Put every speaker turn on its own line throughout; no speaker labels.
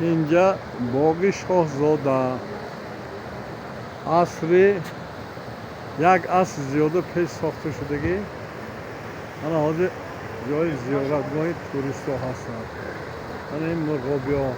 اینجا باغ شاهزاده عصری یک عصر زیاده پیش ساخته شدگی. انا حاضر جای زیارتگاه توریست ها هستند. انا این مرغابی ها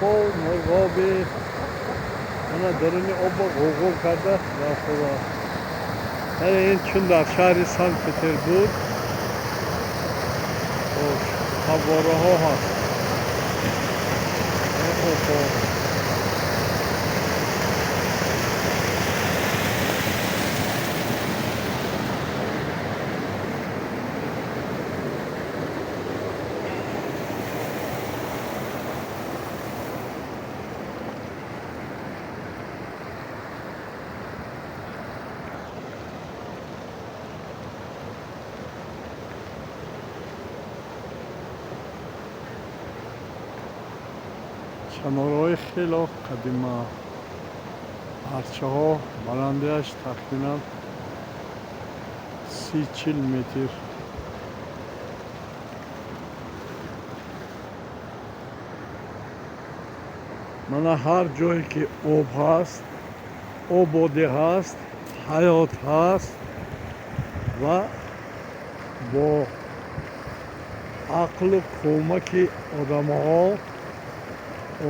خو مرغابی انا درونی آب غوغو کرده رفته و این چون در شهر سنت پترزبورگ فواره ها هست. چنارهای خیلی قدیمه، ارچه ها بلندیش تقریبا 30-40 متر. من هر جایی که آب هست، آبادی هست، حیات هست و با عقل و کمک آدم ها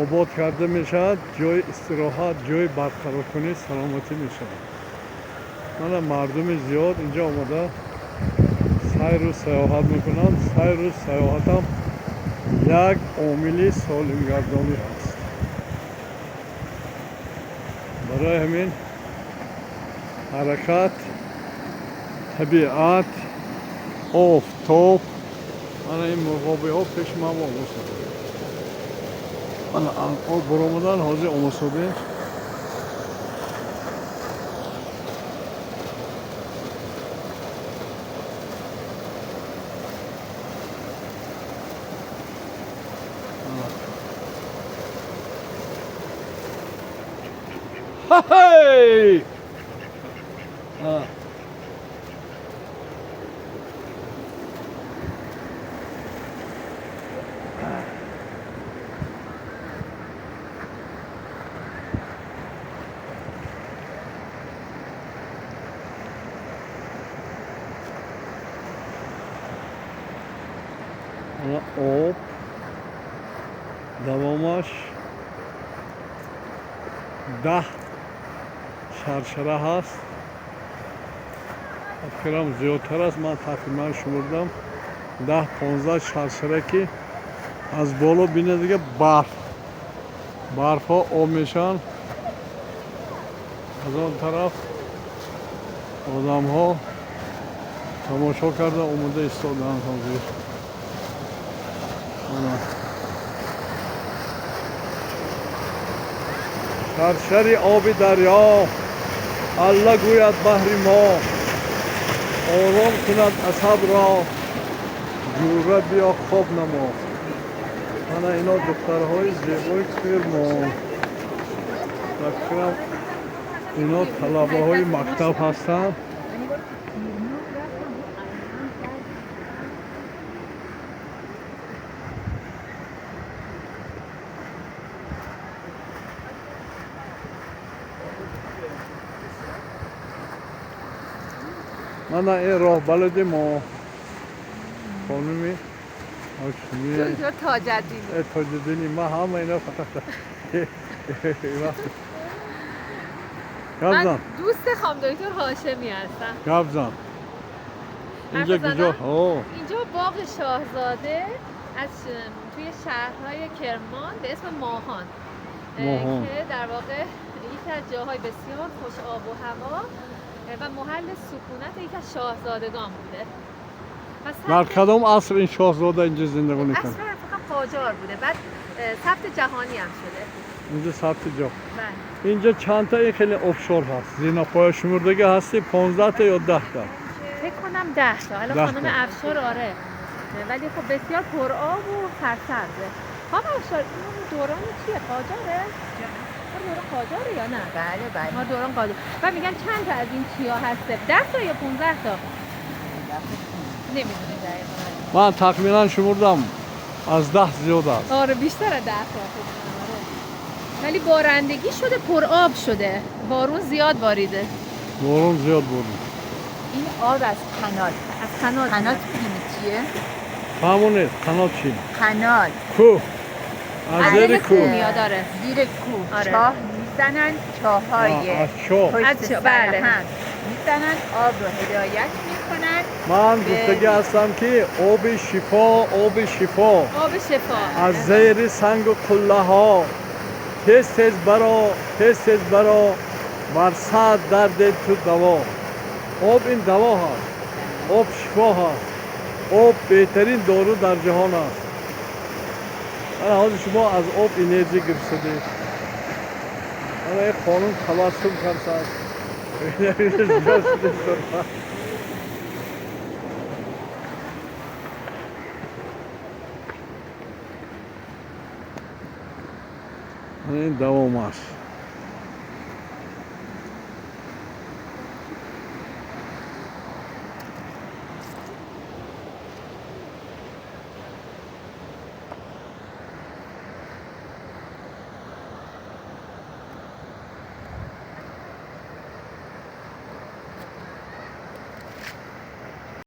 آباد کرده میشد. جای استراحت، جای برقرار کنی سلامتی میشد. من مردم زیاد اینجا آمده سیر و سیاحت میکنن. سیر و سیاحت هم یک عامل سالمگردانی است. برای همین حرکت، طبیعت، آفتاب، من این مرغابی ها پیش من آموزده. من آب برآمدن حاضر آموزده. هی! آب دوامش 10 شرشره هست. فکرم زیادتر است. من تقریبا شمردم 10-15 شرشره که از بالا بینه دیگه برف ها آب میشن. از آن طرف آدم ها تماشا کرده اومده ایستادن حاضر. شرشر آب دریا، الله گوید بحر ما، آرام کند عصب را، جوره بیا خواب نما. من اینا دخترهای زیبای کرمان، فکرم اینا طلبه های مکتب هستن. من این راه بلد ما خانومی
دکتر
تاج‌الدینی ما همه اینا فقط
من دوست خانم دکتر هاشمی هستم.
گبزن اینجا کجا؟
اینجا باغ شاهزاده از توی شهرهای کرمان به اسم ماهان که در واقع یکی از جاهای بسیار خوش آب و هوا و محل سکونت یکی از شاهزادگان بوده.
در کدام عصر این شاهزاده اینجا زندگی می‌کنه؟
عصر فقط قاجار بوده. بعد ثبت جهانی هم شده.
اینجا ثبت جا.
بله.
اینجا چند تا این خیلی آفشور هست. زینه‌پای شمردگی هستی 15 تا یا 10 تا.
فکر کنم 10 تا. حالا
10
خانم
تا.
افشار آره. ولی خب بسیار پرآب و سرسبزه. خانم افشار این دوران چیه؟ قاجاره؟ دوران قاجاره یا نه؟
بله
ما دوران قاجار. و میگن چند تا از این چیا هسته؟ 10 تا یا 15 تا؟ نمیدونی دقیقاً.
من تقریبا شمردم از 10 زیاد است.
آره بیشتر از 10 تا فکر کنم، آره. ولی بارندگی شده پرآب شده. بارون زیاد باریده.
بارون زیاد بود.
این آب از کانال.
از کانال.
کانال می‌دونی چیه؟
همونه کانال چی؟
کانال.
کوه. از زیر
کوه
کوه.
میاد داره.
زیر کوه
آره.
چاه میزنن، چاهای
از چاه.
پشت
از
سر
چاه، بله.
هم میزنن، آب رو هدایت میکنن.
من گفتگی هستم که آب شفا، آب شفا
آب شفا.
از زیر سنگ و قله ها تیز تیز برا بر صد درد تو دوا. آب این دوا هست، آب شفا هست، آب بهترین دارو در جهان است. حالا شما از آب انرژی گرفتید. حالا این قانون تبسم کرد. این دوام است.